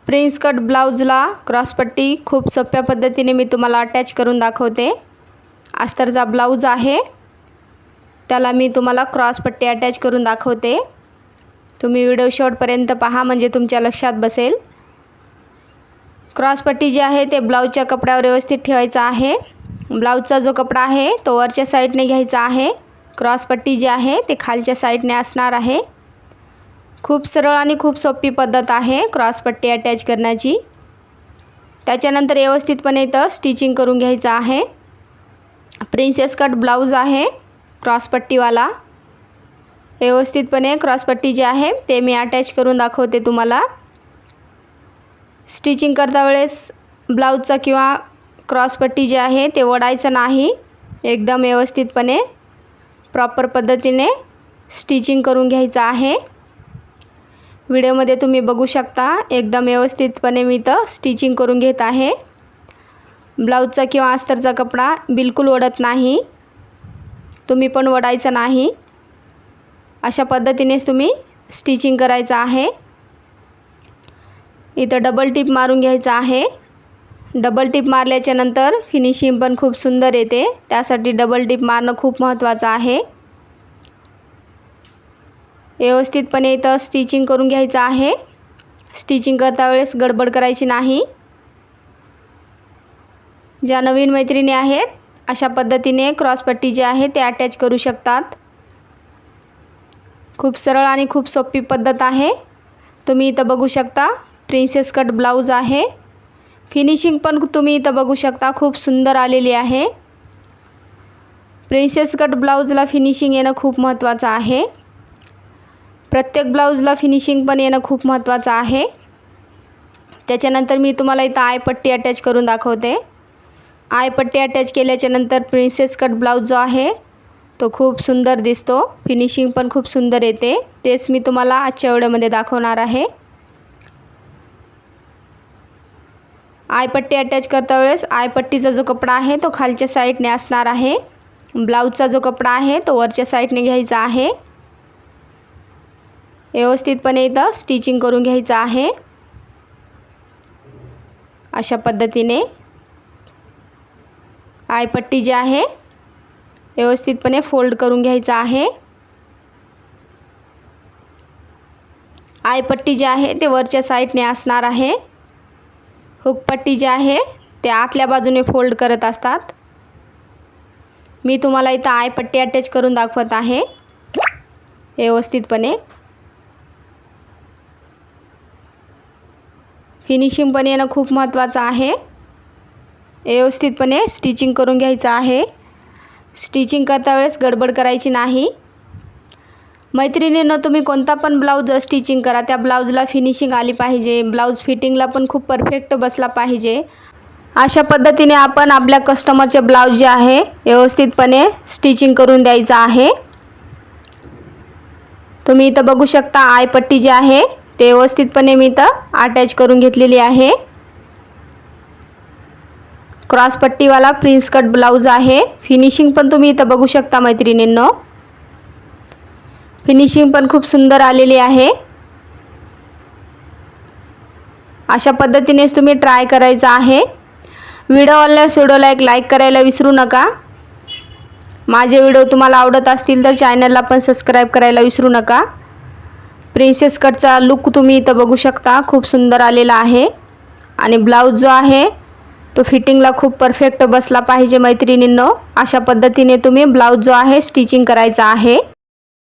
Prince cut ब्लाउजला क्रॉसपट्टी खूप सोप्या पद्धतीने मी तुम्हाला अटॅच करून दाखवते। अस्तरचा ब्लाउज आहे, त्याला मी तुम्हाला क्रॉसपट्टी अटॅच करून दाखवते। तुम्ही व्हिडिओ शेवटपर्यंत पहा म्हणजे तुमच्या लक्षात बसेल। क्रॉसपट्टी जी आहे ते ब्लाउजच्या कपड्यावर व्यवस्थित ठेवायचा आहे। ब्लाउजचा जो कपडा आहे तो वरच्या साईडने घ्यायचा आहे। क्रॉसपट्टी जी आहे ते खालच्या साईडने असणार आहे। खूप सरळ आणि खूप सोपी पद्धत आहे क्रॉसपट्टी अटॅच करण्याची। त्याच्यानंतर व्यवस्थितपणे इथं स्टिचिंग करून घ्यायचं आहे। प्रिन्सेस कट ब्लाउज आहे क्रॉसपट्टीवाला। व्यवस्थितपणे क्रॉसपट्टी जी आहे ते मी अटॅच करून दाखवते तुम्हाला। स्टिचिंग करता वेळेस ब्लाउजचा किंवा क्रॉसपट्टी जी आहे ते ओढायचं नाही। एकदम व्यवस्थितपणे प्रॉपर पद्धतीने स्टिचिंग करून घ्यायचं आहे। व्हिडिओमध्ये तुम्ही बघू शकता एकदम व्यवस्थितपणे मी इथं स्टिचिंग करून घेत आहे। ब्लाउजचा किंवा अस्तरचा कपडा बिलकुल ओढत नाही, तुम्ही पण ओढायचं नाही। अशा पद्धतीनेच तुम्ही स्टिचिंग करायचं आहे। इथं डबल टिप मारून घ्यायचं आहे। डबल टिप मारल्याच्या नंतर फिनिशिंग पण खूप सुंदर येते, त्यासाठी डबल टिप मारणं खूप महत्त्वाचं आहे। व्यवस्थितपणे इथं स्टिचिंग करून घ्यायचं आहे। स्टिचिंग करता वेळेस गडबड करायची नाही। ज्या नवीन मैत्रिणी आहेत अशा पद्धतीने क्रॉसपट्टी जी आहे ते अटॅच करू शकतात। खूप सरळ आणि खूप सोपी पद्धत आहे। तुम्ही इथं बघू शकता प्रिन्सेस कट ब्लाउज आहे। फिनिशिंग पण तुम्ही इथं बघू शकता खूप सुंदर आलेली आहे। प्रिन्सेस कट ब्लाउजला फिनिशिंग येणं खूप महत्त्वाचं आहे। प्रत्येक ब्लाउजला फिनिशिंग पण येणं खूप महत्त्वाचं आहे। त्याच्यानंतर मी तुम्हाला इथं आयपट्टी अटॅच करून दाखवते। आयपट्टी अटॅच केल्याच्या नंतर प्रिन्सेस कट ब्लाउज जो आहे तो खूप सुंदर दिसतो, फिनिशिंग पण खूप सुंदर येते। तेच मी तुम्हाला आजच्या व्हिडिओमध्ये दाखवणार आहे। आयपट्टी अटॅच करता वेळेस आयपट्टीचा जो कपडा आहे तो खालच्या साईडने असणार आहे। ब्लाउजचा जो कपडा आहे तो वरच्या साईडने घ्यायचा आहे। व्यवस्थितपणे इथं स्टिचिंग करून घ्यायचं आहे। अशा पद्धतीने आयपट्टी जी आहे व्यवस्थितपणे फोल्ड करून घ्यायचं आहे। आयपट्टी जी आहे ते वरच्या साईडने असणार आहे। हुकपट्टी जी आहे ते आतल्या बाजूने फोल्ड करत असतात। मी तुम्हाला इथं आयपट्टी अटॅच करून दाखवत आहे व्यवस्थितपणे। फिनिशिंग पण येणं खूप महत्त्वाचं आहे। व्यवस्थितपणे स्टिचिंग करून घ्यायचं आहे। स्टिचिंग करता वेळेस गडबड करायची नाही। मैत्रिणींनो, तुम्ही कोणता पण ब्लाउज स्टिचिंग करा, त्या ब्लाउजला फिनिशिंग आली पाहिजे। ब्लाउज फिटिंगला पण खूप परफेक्ट बसला पाहिजे। अशा पद्धतीने आपण आपल्या कस्टमरचे ब्लाउज जे आहे व्यवस्थितपणे स्टिचिंग करून द्यायचं आहे। तुम्ही इथं बघू शकता आयपट्टी जी आहे ते व्यवस्थितपणे मी इथं अटॅच करून घेतलेली आहे। क्रॉसपट्टीवाला प्रिन्स कट ब्लाउज आहे। फिनिशिंग पण तुम्ही इथं बघू शकता मैत्रिणींनो, फिनिशिंग पण खूप सुंदर आलेली आहे। अशा पद्धतीनेच तुम्ही ट्राय करायचं आहे। व्हिडिओ आवडल्यास व्हिडिओला एक लाईक करायला विसरू नका। माझे व्हिडिओ तुम्हाला आवडत असतील तर चॅनलला पण सबस्क्राईब करायला विसरू नका। प्रिन्सेस कटचा लुक तुम्ही इथं बघू शकता खूप सुंदर आलेला आहे। आणि ब्लाउज जो आहे तो फिटिंगला खूप परफेक्ट बसला पाहिजे मैत्रिणींनो। अशा पद्धतीने तुम्ही ब्लाउज जो आहे स्टिचिंग करायचा आहे।